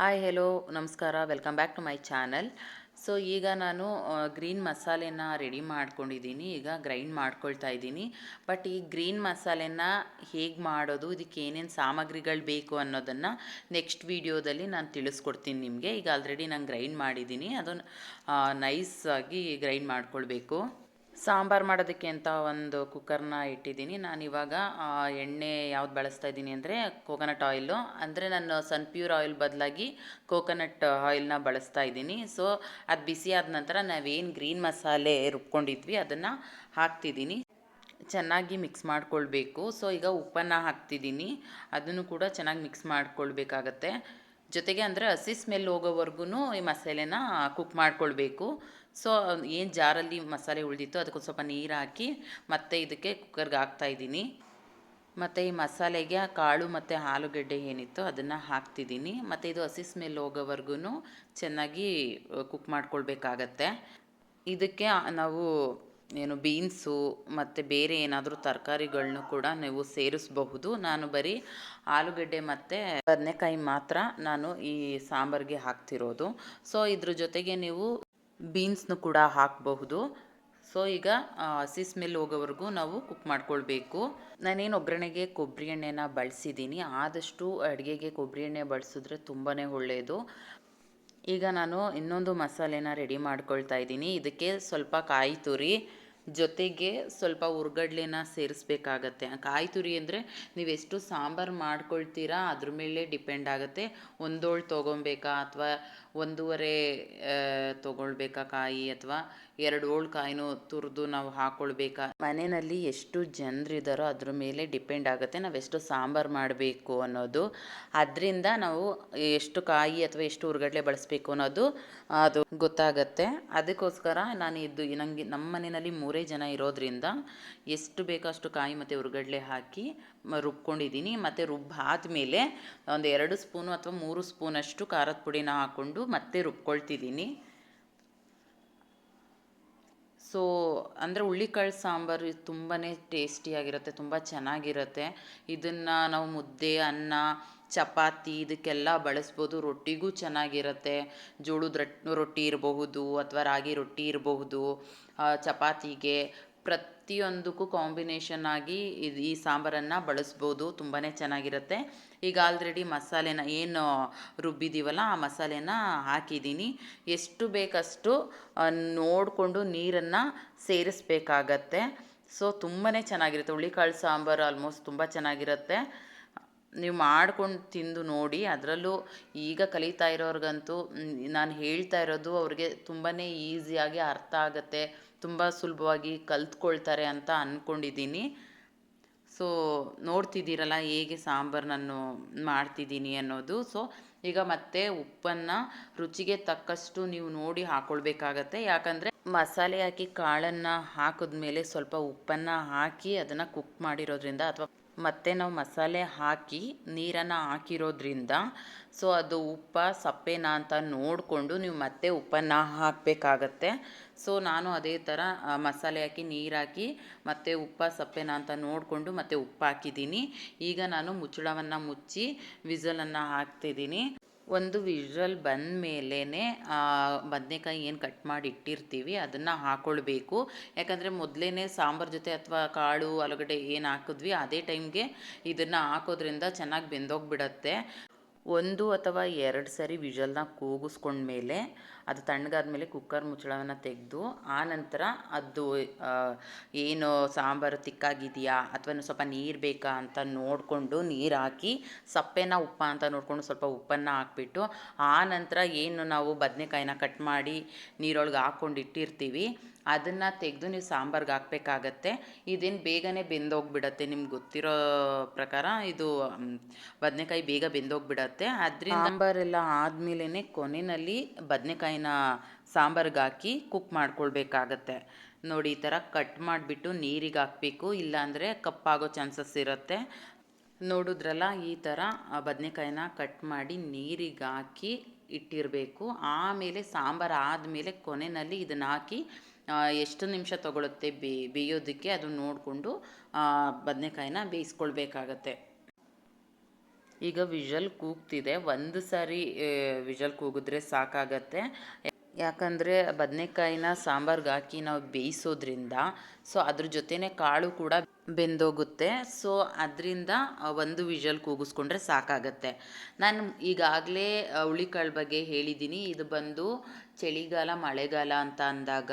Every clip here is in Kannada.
ಹಾಯ್ ಹೆಲೋ ನಮಸ್ಕಾರ welcome back to my channel. So ಈಗ ನಾನು ಗ್ರೀನ್ ಮಸಾಲೆನ ರೆಡಿ ಮಾಡ್ಕೊಂಡಿದ್ದೀನಿ. ಈಗ ಗ್ರೈಂಡ್ ಮಾಡ್ಕೊಳ್ತಾ ಇದ್ದೀನಿ. ಬಟ್ ಈ ಗ್ರೀನ್ ಮಸಾಲೆನ ಹೇಗೆ ಮಾಡೋದು, ಇದಕ್ಕೆ ಏನೇನು ಸಾಮಗ್ರಿಗಳು ಬೇಕು ಅನ್ನೋದನ್ನು ನೆಕ್ಸ್ಟ್ ವೀಡಿಯೋದಲ್ಲಿ ನಾನು ತಿಳಿಸ್ಕೊಡ್ತೀನಿ ನಿಮಗೆ. ಈಗ ಆಲ್ರೆಡಿ ನಾನು ಗ್ರೈಂಡ್ ಮಾಡಿದ್ದೀನಿ, ಅದನ್ನು ನೈಸಾಗಿ ಗ್ರೈಂಡ್ ಮಾಡ್ಕೊಳ್ಬೇಕು. ಸಾಂಬಾರು ಮಾಡೋದಕ್ಕೆ ಅಂತ ಒಂದು ಕುಕ್ಕರ್ನ ಇಟ್ಟಿದ್ದೀನಿ. ನಾನಿವಾಗ ಎಣ್ಣೆ ಯಾವ್ದು ಬಳಸ್ತಾ ಇದ್ದೀನಿ ಅಂದರೆ ಕೋಕೋನಟ್ ಆಯಿಲು. ಅಂದರೆ ನಾನು ಸನ್ಪ್ಯೂರ್ ಆಯಿಲ್ ಬದಲಾಗಿ ಕೋಕೋನಟ್ ಆಯಿಲ್ನ ಬಳಸ್ತಾ ಇದ್ದೀನಿ. ಸೊ ಅದು ಬಿಸಿ ಆದ ನಂತರ ನಾವೇನು ಗ್ರೀನ್ ಮಸಾಲೆ ರುಬ್ಕೊಂಡಿದ್ವಿ ಅದನ್ನು ಹಾಕ್ತಿದ್ದೀನಿ. ಚೆನ್ನಾಗಿ ಮಿಕ್ಸ್ ಮಾಡ್ಕೊಳ್ಬೇಕು. ಸೊ ಈಗ ಉಪ್ಪನ್ನು ಹಾಕ್ತಿದ್ದೀನಿ, ಅದನ್ನು ಕೂಡ ಚೆನ್ನಾಗಿ ಮಿಕ್ಸ್ ಮಾಡ್ಕೊಳ್ಬೇಕಾಗತ್ತೆ. ಜೊತೆಗೆ ಅಂದರೆ ಹಸಿ ಸ್ಮೆಲ್ ಹೋಗೋವರೆಗೂ ಈ ಮಸಾಲೆನ ಕುಕ್ ಮಾಡ್ಕೊಳ್ಬೇಕು. ಸೊ ಏನು ಜಾರಲ್ಲಿ ಮಸಾಲೆ ಉಳಿದಿತ್ತು ಅದಕ್ಕೊಂದು ಸ್ವಲ್ಪ ನೀರು ಹಾಕಿ ಮತ್ತೆ ಇದಕ್ಕೆ ಕುಕ್ಕರ್ಗೆ ಹಾಕ್ತಾಯಿದ್ದೀನಿ. ಮತ್ತು ಈ ಮಸಾಲೆಗೆ ಕಾಳು ಮತ್ತು ಆಲೂಗಡ್ಡೆ ಏನಿತ್ತು ಅದನ್ನು ಹಾಕ್ತಿದ್ದೀನಿ. ಮತ್ತು ಇದು ಹಸಿ ಸ್ಮೆಲ್ ಹೋಗೋವರೆಗೂ ಚೆನ್ನಾಗಿ ಕುಕ್ ಮಾಡ್ಕೊಳ್ಬೇಕಾಗತ್ತೆ. ಇದಕ್ಕೆ ನಾವು ಬೀನ್ಸು ಮತ್ತು ಬೇರೆ ಏನಾದರೂ ತರಕಾರಿಗಳನ್ನೂ ಕೂಡ ನೀವು ಸೇರಿಸಬಹುದು. ನಾನು ಬರೀ ಆಲೂಗಡ್ಡೆ ಮತ್ತು ಬದನೆಕಾಯಿ ಮಾತ್ರ ನಾನು ಈ ಸಾಂಬಾರಿಗೆ ಹಾಕ್ತಿರೋದು. ಸೊ ಇದ್ರ ಜೊತೆಗೆ ನೀವು ಬೀನ್ಸ್ನು ಕೂಡ ಹಾಕಬಹುದು. ಸೊ ಈಗ ಹಸಿ ಸ್ಮೆಲ್ ಹೋಗೋವರೆಗೂ ನಾವು ಕುಕ್ ಮಾಡ್ಕೊಳ್ಬೇಕು. ನಾನೇನು ಒಗ್ಗರಣೆಗೆ ಕೊಬ್ಬರಿ ಎಣ್ಣೆನ ಬಳಸಿದ್ದೀನಿ. ಆದಷ್ಟು ಅಡುಗೆಗೆ ಕೊಬ್ಬರಿ ಎಣ್ಣೆ ಬಳಸಿದ್ರೆ ತುಂಬಾ ಒಳ್ಳೆಯದು. ಈಗ ನಾನು ಇನ್ನೊಂದು ಮಸಾಲೆನ ರೆಡಿ ಮಾಡ್ಕೊಳ್ತಾ ಇದ್ದೀನಿ. ಇದಕ್ಕೆ ಸ್ವಲ್ಪ ಕಾಯಿ ತುರಿ ಜೊತೆಗೆ ಸ್ವಲ್ಪ ಹುರ್ಗಡ್ಲೆನ ಸೇರಿಸ್ಬೇಕಾಗತ್ತೆ. ಕಾಯಿ ತುರಿ ಅಂದರೆ ನೀವೆಷ್ಟು ಸಾಂಬಾರು ಮಾಡ್ಕೊಳ್ತೀರಾ ಅದ್ರ ಮೇಲೆ ಡಿಪೆಂಡ್ ಆಗುತ್ತೆ. ಒಂದೋಳು ತೊಗೊಬೇಕಾ ಅಥವಾ ಒಂದೂವರೆ ತೊಗೊಳ್ಬೇಕಾ ಕಾಯಿ, ಅಥವಾ 2 ಹೋಳು ಕಾಯಿನೂ ತುರಿದು ನಾವು ಹಾಕ್ಕೊಳ್ಬೇಕಾ. ಮನೆಯಲ್ಲಿ ಎಷ್ಟು ಜನರಿದ್ದಾರೋ ಅದ್ರ ಮೇಲೆ ಡಿಪೆಂಡ್ ಆಗುತ್ತೆ ನಾವೆಷ್ಟು ಸಾಂಬಾರು ಮಾಡಬೇಕು ಅನ್ನೋದು. ಅದರಿಂದ ನಾವು ಎಷ್ಟು ಕಾಯಿ ಅಥವಾ ಎಷ್ಟು ಹುರ್ಗಡ್ಲೆ ಬಳಸಬೇಕು ಅನ್ನೋದು ಅದು ಗೊತ್ತಾಗತ್ತೆ. ಅದಕ್ಕೋಸ್ಕರ ನಾನು ನನಗೆ ನಮ್ಮ ಮನೆಯಲ್ಲಿ 3 ಜನ ಇರೋದ್ರಿಂದ ಎಷ್ಟು ಬೇಕೋ ಅಷ್ಟು ಕಾಯಿ ಮತ್ತು ಹುರ್ಗಡ್ಲೆ ಹಾಕಿ ರುಬ್ಕೊಂಡಿದ್ದೀನಿ. ಮತ್ತು ರುಬ್ಬಾದ್ಮೇಲೆ ಒಂದು 2 ಸ್ಪೂನು ಅಥವಾ 3 ಸ್ಪೂನಷ್ಟು ಖಾರದ ಪುಡಿನ ಹಾಕ್ಕೊಂಡು ಮತ್ತೆ ರುಬ್ಕೊಳ್ತಿದ್ದೀನಿ. ಸೊ ಅಂದರೆ ಹುಳ್ಳಿಕಾಳು ಸಾಂಬಾರು ತುಂಬಾ ಟೇಸ್ಟಿಯಾಗಿರುತ್ತೆ, ತುಂಬ ಚೆನ್ನಾಗಿರುತ್ತೆ. ಇದನ್ನು ನಾವು ಮುದ್ದೆ, ಅನ್ನ, ಚಪಾತಿ ಇದಕ್ಕೆಲ್ಲ ಬಳಸ್ಬೋದು. ರೊಟ್ಟಿಗೂ ಚೆನ್ನಾಗಿರುತ್ತೆ. ಜೋಳದ ರೊಟ್ಟಿ ಇರಬಹುದು ಅಥವಾ ರಾಗಿ ರೊಟ್ಟಿ ಇರಬಹುದು, ಚಪಾತಿಗೆ ಪ್ರತಿಯೊಂದಕ್ಕೂ ಕಾಂಬಿನೇಷನ್ ಆಗಿ ಈ ಸಾಂಬಾರನ್ನು ಬಳಸ್ಬೋದು. ತುಂಬಾ ಚೆನ್ನಾಗಿರುತ್ತೆ. ಈಗ ಆಲ್ರೆಡಿ ಮಸಾಲೆನ ಏನು ರುಬ್ಬಿದ್ದೀವಲ್ಲ ಆ ಮಸಾಲೆನ ಹಾಕಿದ್ದೀನಿ. ಎಷ್ಟು ಬೇಕಷ್ಟು ನೋಡಿಕೊಂಡು ನೀರನ್ನು ಸೇರಿಸ್ಬೇಕಾಗತ್ತೆ. ಸೊ ತುಂಬಾ ಚೆನ್ನಾಗಿರುತ್ತೆ. ಹುಳಿಕಾಳು ಸಾಂಬಾರು ಆಲ್ಮೋಸ್ಟ್ ತುಂಬ ಚೆನ್ನಾಗಿರುತ್ತೆ. ನೀವು ಮಾಡ್ಕೊಂಡು ತಿಂದು ನೋಡಿ. ಅದರಲ್ಲೂ ಈಗ ಕಲಿತಾ ಇರೋರಿಗಂತೂ ನಾನು ಹೇಳ್ತಾ ಇರೋದು ಅವ್ರಿಗೆ ತುಂಬಾ ಈಸಿಯಾಗಿ ಅರ್ಥ ಆಗುತ್ತೆ, ತುಂಬ ಸುಲಭವಾಗಿ ಕಲ್ತ್ಕೊಳ್ತಾರೆ ಅಂತ ಅಂದ್ಕೊಂಡಿದ್ದೀನಿ. ಸೊ ನೋಡ್ತಿದ್ದೀರಲ್ಲ ಹೇಗೆ ಸಾಂಬಾರು ನಾನು ಮಾಡ್ತಿದ್ದೀನಿ ಅನ್ನೋದು. ಸೊ ಈಗ ಮತ್ತೆ ಉಪ್ಪನ್ನು ರುಚಿಗೆ ತಕ್ಕಷ್ಟು ನೀವು ನೋಡಿ ಹಾಕ್ಕೊಳ್ಬೇಕಾಗತ್ತೆ. ಯಾಕಂದರೆ ಮಸಾಲೆ ಹಾಕಿ ಕಾಳನ್ನು ಹಾಕಿದ್ಮೇಲೆ ಸ್ವಲ್ಪ ಉಪ್ಪನ್ನು ಹಾಕಿ ಅದನ್ನು ಕುಕ್ ಮಾಡಿರೋದ್ರಿಂದ, ಅಥವಾ ಮತ್ತೆ ನಾವು ಮಸಾಲೆ ಹಾಕಿ ನೀರನ್ನು ಹಾಕಿರೋದ್ರಿಂದ ಸೊ ಅದು ಉಪ್ಪ ಸಪ್ಪೆನಾ ಅಂತ ನೋಡಿಕೊಂಡು ನೀವು ಮತ್ತೆ ಉಪ್ಪನ್ನು ಹಾಕಬೇಕಾಗತ್ತೆ. ಸೊ ನಾನು ಅದೇ ಥರ ಮಸಾಲೆ ಹಾಕಿ ನೀರು ಹಾಕಿ ಮತ್ತು ಉಪ್ಪ ಸಪ್ಪೆನಾ ಅಂತ ನೋಡಿಕೊಂಡು ಮತ್ತೆ ಉಪ್ಪು ಹಾಕಿದ್ದೀನಿ. ಈಗ ನಾನು ಮುಚ್ಚಳವನ್ನು ಮುಚ್ಚಿ ವಿಸಲನ್ನು ಹಾಕ್ತಿದ್ದೀನಿ. ಒಂದು ವಿಷಲ್ ಬಂದ ಮೇಲೇ ಬದನೆಕಾಯಿ ಏನು ಕಟ್ ಮಾಡಿ ಇಟ್ಟಿರ್ತೀವಿ ಅದನ್ನು ಹಾಕ್ಕೊಳ್ಬೇಕು. ಯಾಕಂದರೆ ಮೊದಲೇ ಸಾಂಬಾರು ಜೊತೆ ಅಥವಾ ಕಾಳು ಆಲೂಗಡ್ಡೆ ಏನು ಹಾಕಿದ್ವಿ ಅದೇ ಟೈಮ್ಗೆ ಇದನ್ನು ಹಾಕೋದ್ರಿಂದ ಚೆನ್ನಾಗಿ ಬೆಂದೋಗಿಬಿಡತ್ತೆ. 1 ಅಥವಾ 2 ಸರಿ ವಿಷಲ್ನ ಕೂಗಿಸ್ಕೊಂಡ್ಮೇಲೆ ಅದು ತಣ್ಣಗಾದ್ಮೇಲೆ ಕುಕ್ಕರ್ ಮುಚ್ಚಳವನ್ನು ತೆಗೆದು ಆನಂತರ ಅದು ಏನು ಸಾಂಬಾರು ತಿಕ್ಕಾಗಿದೆಯಾ ಅಥವಾ ಸ್ವಲ್ಪ ನೀರು ಬೇಕಾ ಅಂತ ನೋಡಿಕೊಂಡು ನೀರು ಹಾಕಿ, ಸಪ್ಪೆನ ಉಪ್ಪ ಅಂತ ನೋಡಿಕೊಂಡು ಸ್ವಲ್ಪ ಉಪ್ಪನ್ನು ಹಾಕ್ಬಿಟ್ಟು ಆನಂತರ ಏನು ನಾವು ಬದನೆಕಾಯಿನ ಕಟ್ ಮಾಡಿ ನೀರೊಳಗೆ ಹಾಕ್ಕೊಂಡು ಇಟ್ಟಿರ್ತೀವಿ ಅದನ್ನು ತೆಗೆದು ನೀವು ಸಾಂಬಾರ್ಗೆ ಹಾಕಬೇಕಾಗತ್ತೆ. ಇದೇನು ಬೇಗನೆ ಬೆಂದೋಗಿಬಿಡತ್ತೆ. ನಿಮ್ಗೆ ಗೊತ್ತಿರೋ ಪ್ರಕಾರ ಇದು ಬದನೆಕಾಯಿ ಬೇಗ ಬೆಂದೋಗಿಬಿಡತ್ತೆ. ಅದರಿಂದ ಸಾಂಬಾರೆಲ್ಲ ಆದಮೇಲೆ ಕೊನೆಯಲ್ಲಿ ಬದನೆಕಾಯಿನ ಸಾಂಬಾರ್ಗೆ ಹಾಕಿ ಕುಕ್ ಮಾಡ್ಕೊಳ್ಬೇಕಾಗತ್ತೆ. ನೋಡಿ ಈ ಥರ ಕಟ್ ಮಾಡಿಬಿಟ್ಟು ನೀರಿಗೆ ಹಾಕಬೇಕು, ಇಲ್ಲಾಂದರೆ ಕಪ್ಪಾಗೋ ಚಾನ್ಸಸ್ ಇರುತ್ತೆ. ನೋಡಿದ್ರಲ್ಲ ಈ ಥರ ಬದನೆಕಾಯಿನ ಕಟ್ ಮಾಡಿ ನೀರಿಗೆ ಹಾಕಿ ಇಟ್ಟಿರಬೇಕು. ಆಮೇಲೆ ಸಾಂಬಾರು ಆದಮೇಲೆ ಕೊನೆಯಲ್ಲಿ ಇದನ್ನು ಹಾಕಿ ಎಷ್ಟು ನಿಮಿಷ ತೊಗೊಳುತ್ತೆ ಬೇಯೋದಕ್ಕೆ ಅದನ್ನು ನೋಡಿಕೊಂಡು ಬದನೆಕಾಯಿನ ಬೇಯಿಸ್ಕೊಳ್ಬೇಕಾಗತ್ತೆ. ಈಗ ವಿಷಲ್ ಕೂಗ್ತಿದೆ, ಒಂದು ಸಾರಿ ವಿಷಲ್ ಕೂಗಿದ್ರೆ ಸಾಕಾಗತ್ತೆ. ಯಾಕಂದರೆ ಬದನೆಕಾಯಿನ ಸಾಂಬಾರ್ಗೆ ಹಾಕಿ ನಾವು ಬೇಯಿಸೋದ್ರಿಂದ ಸೊ ಅದ್ರ ಜೊತೆನೇ ಕಾಳು ಕೂಡ ಬೆಂದೋಗುತ್ತೆ. ಸೊ ಅದರಿಂದ ಒಂದು ವಿಷಲ್ ಕೂಗಿಸ್ಕೊಂಡ್ರೆ ಸಾಕಾಗತ್ತೆ. ನಾನು ಈಗಾಗಲೇ ಹುಳಿಕಾಳು ಬಗ್ಗೆ ಹೇಳಿದ್ದೀನಿ. ಇದು ಬಂದು ಚಳಿಗಾಲ ಮಳೆಗಾಲ ಅಂತ ಅಂದಾಗ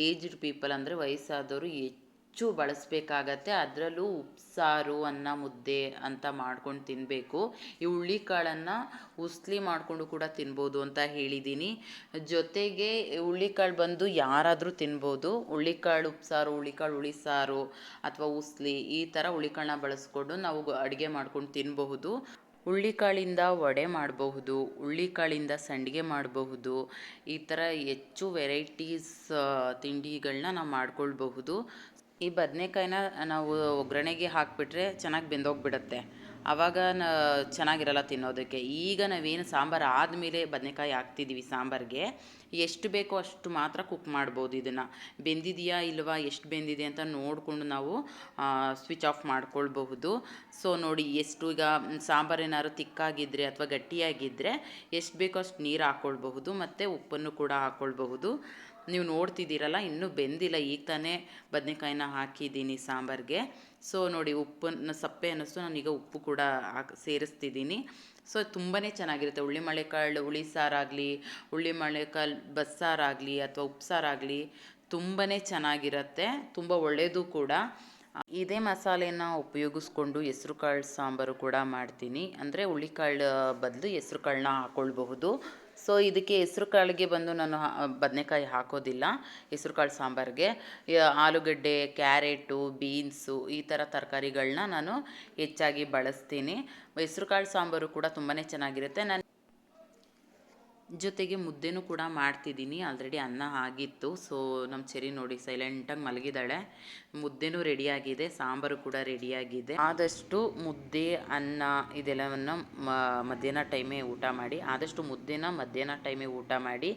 ಏಜ್ಡ್ ಪೀಪಲ್ ಅಂದರೆ ವಯಸ್ಸಾದವರು ಹೆಚ್ಚು ಬಳಸಬೇಕಾಗತ್ತೆ. ಅದರಲ್ಲೂ ಉಪ್ಸಾರು ಅನ್ನ ಮುದ್ದೆ ಅಂತ ಮಾಡ್ಕೊಂಡು ತಿನ್ನಬೇಕು. ಈ ಹುಳ್ಳಿಕಾಳನ್ನು ಉಸ್ಲಿ ಮಾಡಿಕೊಂಡು ಕೂಡ ತಿನ್ಬೋದು ಅಂತ ಹೇಳಿದ್ದೀನಿ. ಜೊತೆಗೆ ಹುಳ್ಳಿಕಾಳು ಬಂದು ಯಾರಾದರೂ ತಿನ್ಬೋದು. ಹುಳ್ಳಿಕಾಳು ಉಪ್ಸಾರು, ಹುಳ್ಳಿಕಾಳು ಹುಳಿ ಸಾರು ಅಥವಾ ಉಸ್ಲಿ ಈ ಥರ ಹುಳಿಕಾಳನ್ನ ಬಳಸ್ಕೊಂಡು ನಾವು ಅಡುಗೆ ಮಾಡ್ಕೊಂಡು ತಿನ್ನಬಹುದು. ಹುಳ್ಳಿಕಾಳಿಂದ ವಡೆ ಮಾಡಬಹುದು, ಹುಳ್ಳಿಕಾಳಿಂದ ಸಂಡಿಗೆ ಮಾಡಬಹುದು. ಈ ಥರ ಹೆಚ್ಚು ವೆರೈಟೀಸ್ ತಿಂಡಿಗಳನ್ನ ನಾವು ಮಾಡ್ಕೊಳ್ಬಹುದು. ಈ ಬದನೆಕಾಯಿನ ನಾವು ಒಗ್ಗರಣೆಗೆ ಹಾಕಿಬಿಟ್ರೆ ಚೆನ್ನಾಗಿ ಬೆಂದೋಗ್ಬಿಡುತ್ತೆ. ಆವಾಗ ಚೆನ್ನಾಗಿರಲ್ಲ ತಿನ್ನೋದಕ್ಕೆ. ಈಗ ನಾವೇನು ಸಾಂಬಾರು ಆದಮೇಲೆ ಬದನೆಕಾಯಿ ಹಾಕ್ತಿದ್ದೀವಿ ಸಾಂಬಾರಿಗೆ, ಎಷ್ಟು ಬೇಕೋ ಅಷ್ಟು ಮಾತ್ರ ಕುಕ್ ಮಾಡ್ಬೋದು. ಇದನ್ನು ಬೆಂದಿದೆಯಾ ಇಲ್ವಾ, ಎಷ್ಟು ಬೆಂದಿದೆ ಅಂತ ನೋಡಿಕೊಂಡು ನಾವು ಸ್ವಿಚ್ ಆಫ್ ಮಾಡ್ಕೊಳ್ಬಹುದು. ಸೊ ನೋಡಿ, ಎಷ್ಟು ಈಗ ಸಾಂಬಾರು ಏನಾದ್ರು ತಿಕ್ಕಾಗಿದ್ದರೆ ಅಥವಾ ಗಟ್ಟಿಯಾಗಿದ್ದರೆ ಎಷ್ಟು ಬೇಕೋ ಅಷ್ಟು ನೀರು ಹಾಕ್ಕೊಳ್ಬಹುದು ಮತ್ತು ಉಪ್ಪನ್ನು ಕೂಡ ಹಾಕ್ಕೊಳ್ಬಹುದು. ನೀವು ನೋಡ್ತಿದ್ದೀರಲ್ಲ, ಇನ್ನೂ ಬೆಂದಿಲ್ಲ, ಈಗ ತಾನೇ ಬದನೆಕಾಯಿನ ಹಾಕಿದ್ದೀನಿ ಸಾಂಬಾರಿಗೆ. ಸೊ ನೋಡಿ, ಉಪ್ಪನ್ನು ಸಪ್ಪೆ ಅನ್ನಿಸ್ತು, ನಾನೀಗ ಉಪ್ಪು ಕೂಡ ಸೇರಿಸ್ತಿದ್ದೀನಿ. ಸೊ ತುಂಬಾ ಚೆನ್ನಾಗಿರುತ್ತೆ. ಹುಳಿ ಮಳೆಕಾಳು ಹುಳಿ ಸಾರಾಗಲಿ, ಹುಳಿ ಮಳೆಕಾಳು ಬಸ್ಸಾರಾಗಲಿ ಅಥವಾ ಉಪ್ಸಾರಾಗಲಿ ತುಂಬಾ ಚೆನ್ನಾಗಿರುತ್ತೆ, ತುಂಬ ಒಳ್ಳೆಯದು ಕೂಡ. ಇದೇ ಮಸಾಲೆನ ಉಪಯೋಗಿಸ್ಕೊಂಡು ಹೆಸ್ರು ಕಾಳು ಸಾಂಬಾರು ಕೂಡ ಮಾಡ್ತೀನಿ. ಅಂದರೆ ಹುಳಿಕಾಳು ಬದಲು ಹೆಸ್ರು ಕಾಳನ್ನ ಹಾಕ್ಕೊಳ್ಬಹುದು. ಸೊ ಇದಕ್ಕೆ ಹೆಸ್ರು ಕಾಳಿಗೆ ಬಂದು ನಾನು ಬದನೆಕಾಯಿ ಹಾಕೋದಿಲ್ಲ. ಹೆಸ್ರು ಕಾಳು ಸಾಂಬಾರಿಗೆ ಆಲೂಗಡ್ಡೆ, ಕ್ಯಾರೆಟು, ಬೀನ್ಸು ಈ ಥರ ತರಕಾರಿಗಳನ್ನ ನಾನು ಹೆಚ್ಚಾಗಿ ಬಳಸ್ತೀನಿ. ಹೆಸ್ರು ಕಾಳು ಸಾಂಬಾರು ಕೂಡ ತುಂಬಾ ಚೆನ್ನಾಗಿರುತ್ತೆ. ನಾನು ಜೊತೆಗೆ ಮುದ್ದೆನೂ ಕೂಡ ಮಾಡ್ತಿದ್ದೀನಿ. ಆಲ್ರೆಡಿ ಅನ್ನ ಆಗಿತ್ತು. ಸೊ ನಮ್ಮ ಚೆರಿ ನೋಡಿ ಸೈಲೆಂಟಾಗಿ ಮಲಗಿದ್ದಾಳೆ. ಮುದ್ದೆನೂ ರೆಡಿಯಾಗಿದೆ, ಸಾಂಬಾರು ಕೂಡ ರೆಡಿಯಾಗಿದೆ. ಆದಷ್ಟು ಮುದ್ದೆ ಅನ್ನ ಇದೆಲ್ಲವನ್ನು ಮಧ್ಯಾಹ್ನ ಟೈಮೇ ಊಟ ಮಾಡಿ. ಆದಷ್ಟು ಮುದ್ದೆನ ಮಧ್ಯಾಹ್ನ ಟೈಮೇ ಊಟ ಮಾಡಿ.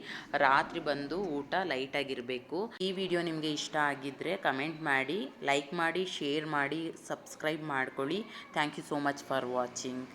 ರಾತ್ರಿ ಬಂದು ಊಟ ಲೈಟಾಗಿರಬೇಕು. ಈ ವಿಡಿಯೋ ನಿಮಗೆ ಇಷ್ಟ ಆಗಿದ್ದರೆ ಕಮೆಂಟ್ ಮಾಡಿ, ಲೈಕ್ ಮಾಡಿ, ಶೇರ್ ಮಾಡಿ, ಸಬ್ಸ್ಕ್ರೈಬ್ ಮಾಡ್ಕೊಳ್ಳಿ. Thank you so much for watching.